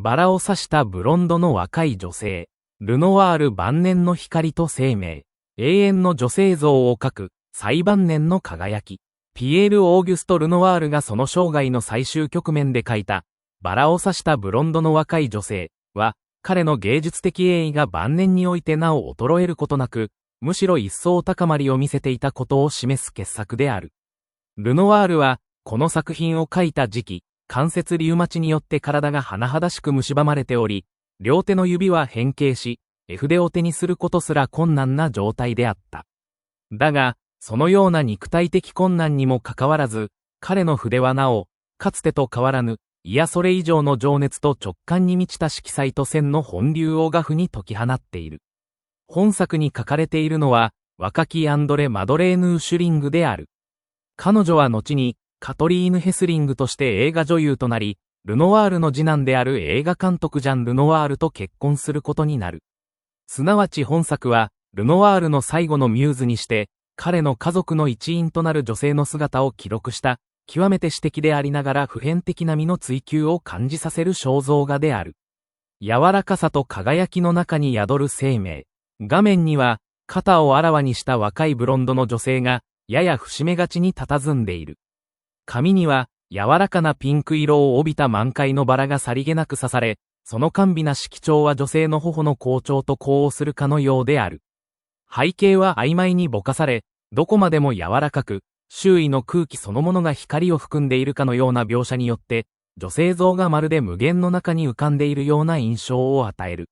バラを指したブロンドの若い女性。ルノワール晩年の光と生命。永遠の女性像を描く、最晩年の輝き。ピエール・オーギュスト・ルノワールがその生涯の最終局面で描いた、バラを指したブロンドの若い女性は、彼の芸術的栄意が晩年においてなお衰えることなく、むしろ一層高まりを見せていたことを示す傑作である。ルノワールは、この作品を描いた時期、関節リウマチによって体が甚だしく蝕まれており、両手の指は変形し、絵筆を手にすることすら困難な状態であった。だが、そのような肉体的困難にもかかわらず、彼の筆はなお、かつてと変わらぬ、いやそれ以上の情熱と直感に満ちた色彩と線の本流を画譜に解き放っている。本作に書かれているのは、若きアンドレ・マドレーヌ・ウシュリングである。彼女は後に、カトリーヌ・ヘスリングとして映画女優となり、ルノワールの次男である映画監督ジャン・ルノワールと結婚することになる。すなわち本作は、ルノワールの最後のミューズにして、彼の家族の一員となる女性の姿を記録した、極めて詩的でありながら普遍的な美の追求を感じさせる肖像画である。柔らかさと輝きの中に宿る生命。画面には、肩をあらわにした若いブロンドの女性が、やや伏し目がちに佇んでいる。髪には、柔らかなピンク色を帯びた満開のバラがさりげなく刺され、その甘美な色調は女性の頬の好調と呼応するかのようである。背景は曖昧にぼかされ、どこまでも柔らかく、周囲の空気そのものが光を含んでいるかのような描写によって、女性像がまるで無限の中に浮かんでいるような印象を与える。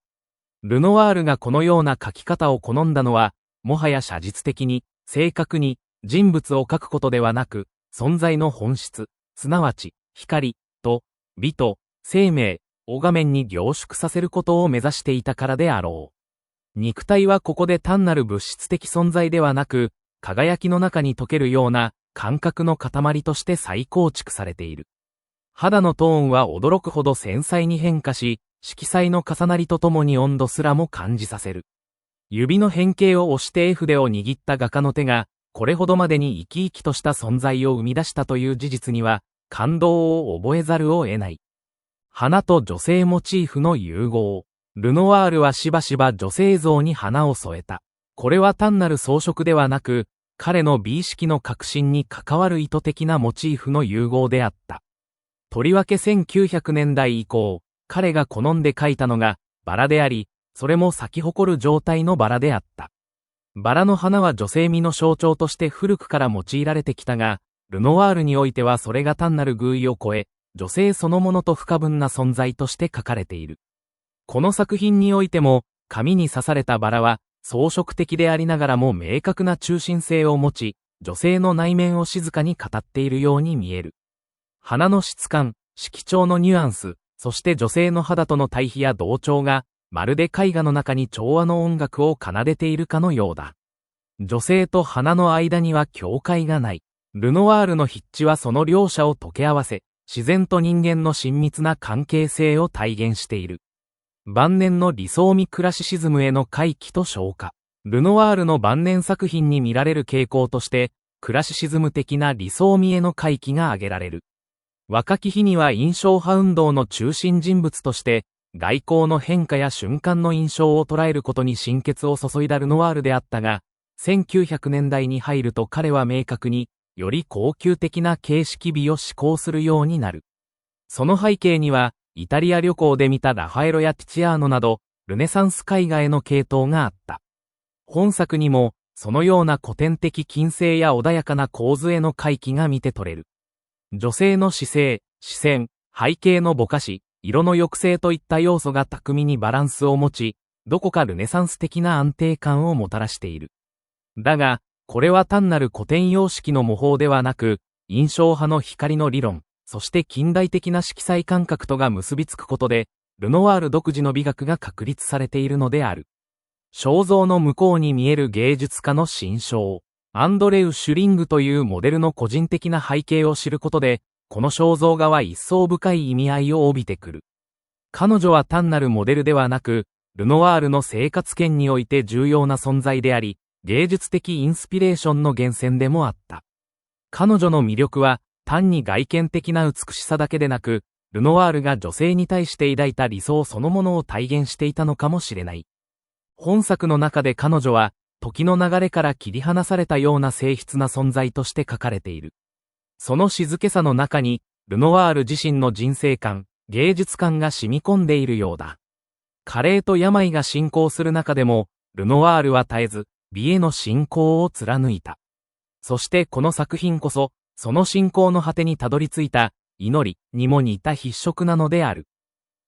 ルノワールがこのような描き方を好んだのは、もはや写実的に、正確に、人物を描くことではなく、存在の本質、すなわち、光、と、美と、生命、を画面に凝縮させることを目指していたからであろう。肉体はここで単なる物質的存在ではなく、輝きの中に溶けるような、感覚の塊として再構築されている。肌のトーンは驚くほど繊細に変化し、色彩の重なりとともに温度すらも感じさせる。指の変形を押して絵筆を握った画家の手が、これほどまでに生き生きとした存在を生み出したという事実には、感動を覚えざるを得ない。花と女性モチーフの融合。ルノワールはしばしば女性像に花を添えた。これは単なる装飾ではなく、彼の美意識の革新に関わる意図的なモチーフの融合であった。とりわけ1900年代以降、彼が好んで描いたのが、バラであり、それも咲き誇る状態のバラであった。バラの花は女性美の象徴として古くから用いられてきたが、ルノワールにおいてはそれが単なる偶意を超え、女性そのものと不可分な存在として描かれている。この作品においても、紙に刺されたバラは、装飾的でありながらも明確な中心性を持ち、女性の内面を静かに語っているように見える。花の質感、色調のニュアンス、そして女性の肌との対比や同調が、まるで絵画の中に調和の音楽を奏でているかのようだ。女性と花の間には境界がない。ルノワールの筆致はその両者を溶け合わせ、自然と人間の親密な関係性を体現している。晩年の理想美クラシシズムへの回帰と昇華。ルノワールの晩年作品に見られる傾向として、クラシシズム的な理想美への回帰が挙げられる。若き日には印象派運動の中心人物として、外交の変化や瞬間の印象を捉えることに心血を注いだルノワールであったが、1900年代に入ると彼は明確に、より高級的な形式美を志向するようになる。その背景には、イタリア旅行で見たラファエロやティチアーノなど、ルネサンス絵画への系統があった。本作にも、そのような古典的近世や穏やかな構図への回帰が見て取れる。女性の姿勢、視線、背景のぼかし、色の抑制といった要素が巧みにバランスを持ち、どこかルネサンス的な安定感をもたらしている。だが、これは単なる古典様式の模倣ではなく、印象派の光の理論、そして近代的な色彩感覚とが結びつくことで、ルノワール独自の美学が確立されているのである。肖像の向こうに見える芸術家の心象。アンドレウ・シュリングというモデルの個人的な背景を知ることで、この肖像画は一層深い意味合いを帯びてくる。彼女は単なるモデルではなく、ルノワールの生活圏において重要な存在であり、芸術的インスピレーションの源泉でもあった。彼女の魅力は、単に外見的な美しさだけでなく、ルノワールが女性に対して抱いた理想そのものを体現していたのかもしれない。本作の中で彼女は、時の流れから切り離されたような静筆な存在として書かれている。その静けさの中に、ルノワール自身の人生観、芸術観が染み込んでいるようだ。加齢と病が進行する中でも、ルノワールは絶えず、美への信仰を貫いた。そしてこの作品こそ、その信仰の果てにたどり着いた、祈りにも似た筆色なのである。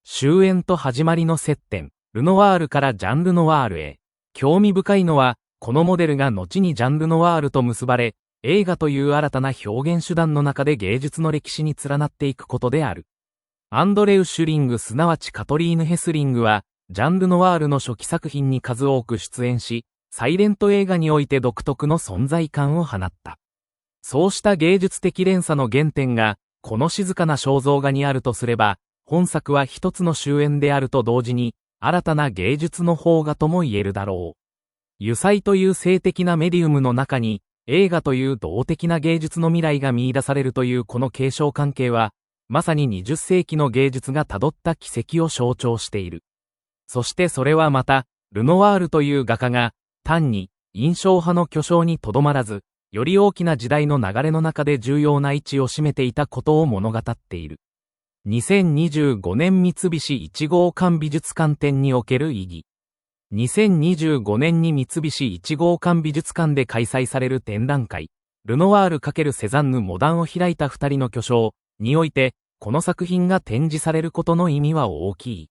終焉と始まりの接点、ルノワールからジャンルノワールへ。興味深いのは、このモデルが後にジャンルノワールと結ばれ、映画という新たな表現手段の中で芸術の歴史に連なっていくことである。アンドレウ・シュリングすなわちカトリーヌ・ヘスリングは、ジャンルノワールの初期作品に数多く出演し、サイレント映画において独特の存在感を放った。そうした芸術的連鎖の原点が、この静かな肖像画にあるとすれば、本作は一つの終焉であると同時に、新たな芸術の邦画とも言えるだろう。油彩という性的なメディウムの中に、映画という動的な芸術の未来が見出されるというこの継承関係は、まさに20世紀の芸術が辿った軌跡を象徴している。そしてそれはまた、ルノワールという画家が、単に印象派の巨匠にとどまらず、より大きな時代の流れの中で重要な位置を占めていたことを物語っている。2025年三菱一号館美術館展における意義。2025年に三菱一号館美術館で開催される展覧会、ルノワール×セザンヌモダンを開いた二人の巨匠において、この作品が展示されることの意味は大きい。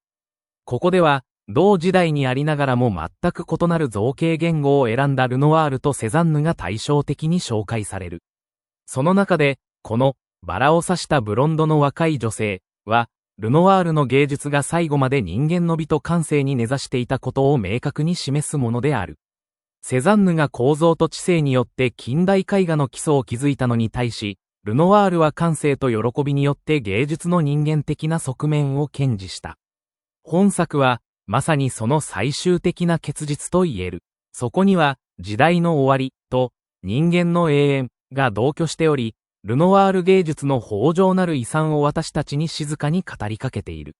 ここでは、同時代にありながらも全く異なる造形言語を選んだルノワールとセザンヌが対照的に紹介される。その中で、この、バラを刺したブロンドの若い女性は、ルノワールの芸術が最後まで人間の美と感性に根ざしていたことを明確に示すものである。セザンヌが構造と知性によって近代絵画の基礎を築いたのに対し、ルノワールは感性と喜びによって芸術の人間的な側面を堅持した。本作は、まさにその最終的な結実と言える。そこには、時代の終わりと人間の永遠が同居しており、ルノワール芸術の豊穣なる遺産を私たちに静かに語りかけている。